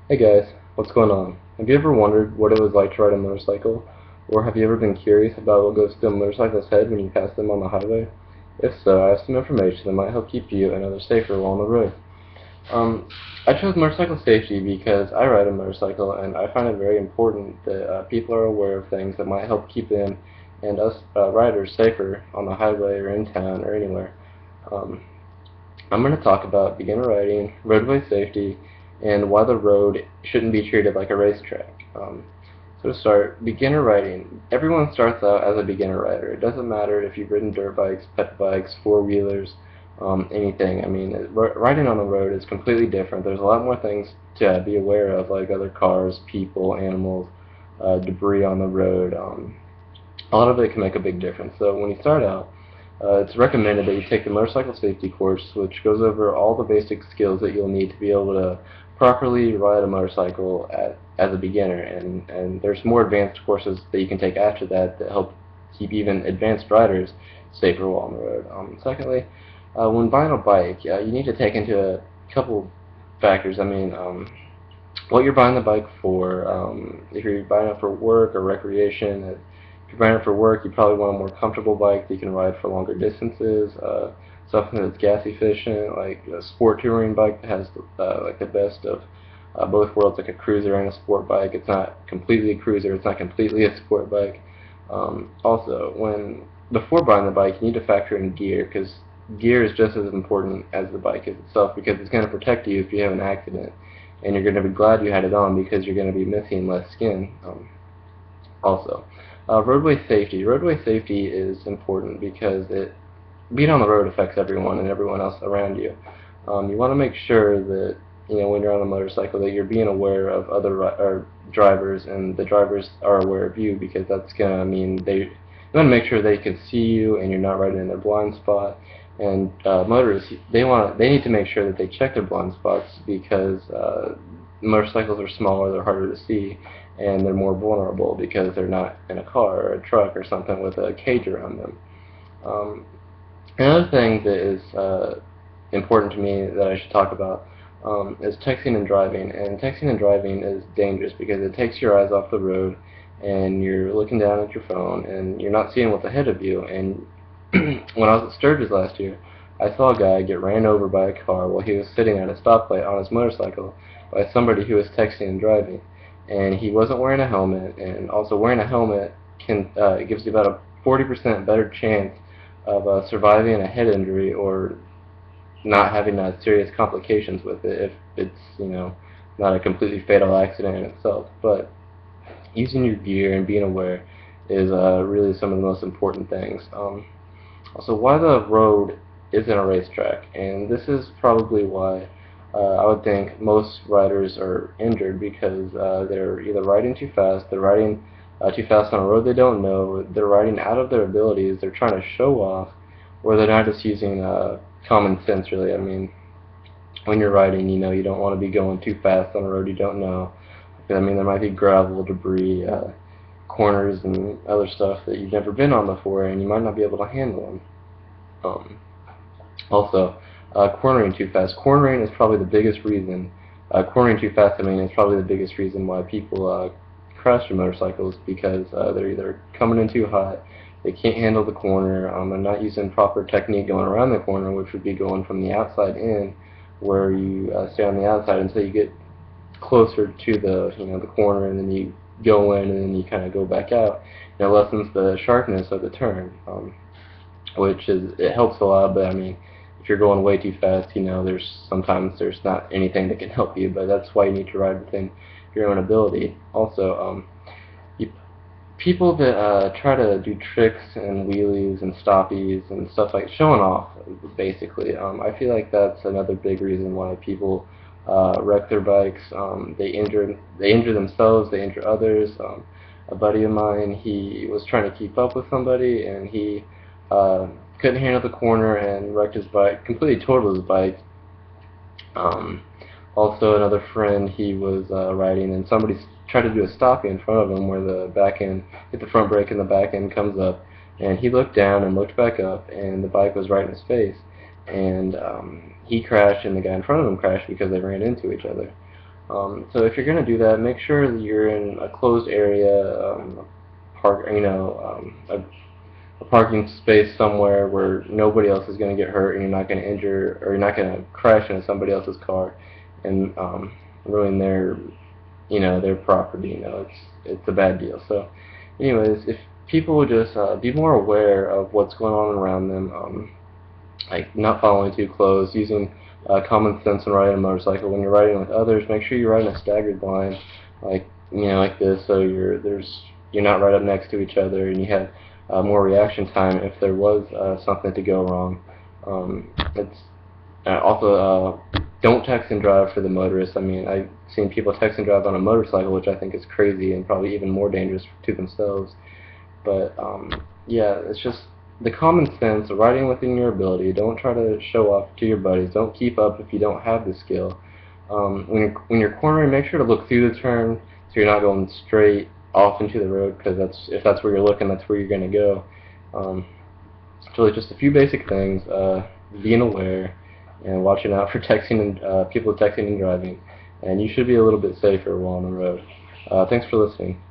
Hey guys, what's going on? Have you ever wondered what it was like to ride a motorcycle? Or have you ever been curious about what goes through a motorcycle's head when you pass them on the highway? If so, I have some information that might help keep you and others safer while on the road. Um, I chose motorcycle safety because I ride a motorcycle and I find it very important that people are aware of things that might help keep them and us riders safer on the highway or in town or anywhere. Um, I'm going to talk about beginner riding, roadway safety, and why the road shouldn't be treated like a racetrack. So to start, beginner riding. Everyone starts out as a beginner rider. It doesn't matter if you've ridden dirt bikes, pet bikes, four-wheelers, anything. I mean, riding on the road is completely different. There's a lot more things to be aware of, like other cars, people, animals, debris on the road. A lot of it can make a big difference. So when you start out, it's recommended that you take the motorcycle safety course, which goes over all the basic skills that you'll need to be able to properly ride a motorcycle as a beginner. And there's more advanced courses that you can take after that that help keep even advanced riders safer while on the road. Secondly, when buying a bike, you need to take into a couple factors. I mean, what you're buying the bike for. If you're buying it for work or recreation, if you're buying it for work, you probably want a more comfortable bike that you can ride for longer distances. Something that's gas efficient, like a sport touring bike that has like the best of both worlds, like a cruiser and a sport bike. It's not completely a cruiser. It's not completely a sport bike. Also, before buying the bike, you need to factor in gear because gear is just as important as the bike is itself because it's going to protect you if you have an accident, and you're going to be glad you had it on because you're going to be missing less skin. Also, roadway safety. Roadway safety is important because being on the road affects everyone and everyone else around you. You want to make sure that when you're on a motorcycle that you're being aware of other drivers and the drivers are aware of you because that's gonna mean you want to make sure they can see you and you're not riding in their blind spot. And motorists they need to make sure that they check their blind spots because motorcycles are smaller, they're harder to see, and they're more vulnerable because they're not in a car or a truck or something with a cage around them. Um, Another thing that is important to me that I should talk about is texting and driving. And texting and driving is dangerous because it takes your eyes off the road and you're looking down at your phone and you're not seeing what's ahead of you. And when I was at Sturgis last year, I saw a guy get ran over by a car while he was sitting at a stoplight on his motorcycle by somebody who was texting and driving. And he wasn't wearing a helmet, and also wearing a helmet gives you about a 40% better chance of surviving a head injury or not having serious complications with it if it's not a completely fatal accident in itself. But using your gear and being aware is really some of the most important things. Also, why the road isn't a racetrack, and this is probably why I would think most riders are injured because they're either riding too fast, they're riding too fast on a road they don't know, they're riding out of their abilities, they're trying to show off, or they're not just using common sense really. I mean, when you're riding, you don't want to be going too fast on a road you don't know. I mean, there might be gravel, debris, corners, and other stuff that you've never been on before, and you might not be able to handle them. Um, Also, cornering too fast. Cornering is probably the biggest reason. Cornering too fast, I mean, is probably the biggest reason why people crash their motorcycles because they're either coming in too hot, they can't handle the corner, they're not using proper technique going around the corner, which would be going from the outside in, where you stay on the outside until you get closer to the corner, and then you go in, and then you kind of go back out. And it lessens the sharpness of the turn, it helps a lot. But I mean, if you're going way too fast, there's not anything that can help you. But that's why you need to ride within your own ability. Also, you, people that try to do tricks and wheelies and stoppies and stuff like showing off, basically. I feel like that's another big reason why people wreck their bikes. They injure themselves, they injure others. A buddy of mine, he was trying to keep up with somebody, and he uh, couldn't handle the corner and wrecked his bike, completely totaled his bike. Um, Also, another friend, he was riding, and somebody tried to do a stoppie in front of him where the back end hit the front brake and the back end comes up, and he looked down and looked back up, and the bike was right in his face, and he crashed, and the guy in front of him crashed because they ran into each other. So if you're going to do that, make sure that you're in a closed area, a parking space somewhere where nobody else is going to get hurt, and you're not going to injure, or you're not going to crash into somebody else's car and ruin their property. It's a bad deal. So, anyways, if people would just be more aware of what's going on around them, like not following too close, using common sense when riding a motorcycle. When you're riding with others, make sure you're riding a staggered line, like this, so you're not right up next to each other, and you have more reaction time if there was something to go wrong. It's also don't text and drive for the motorists. I mean, I've seen people text and drive on a motorcycle, which I think is crazy and probably even more dangerous to themselves. But yeah, it's just the common sense, riding within your ability. Don't try to show off to your buddies. Don't keep up if you don't have the skill. When you're cornering, make sure to look through the turn so you're not going straight off into the road, because if that's where you're looking, that's where you're going to go. It's really just a few basic things: being aware and watching out for texting and people texting and driving, and you should be a little bit safer while on the road. Thanks for listening.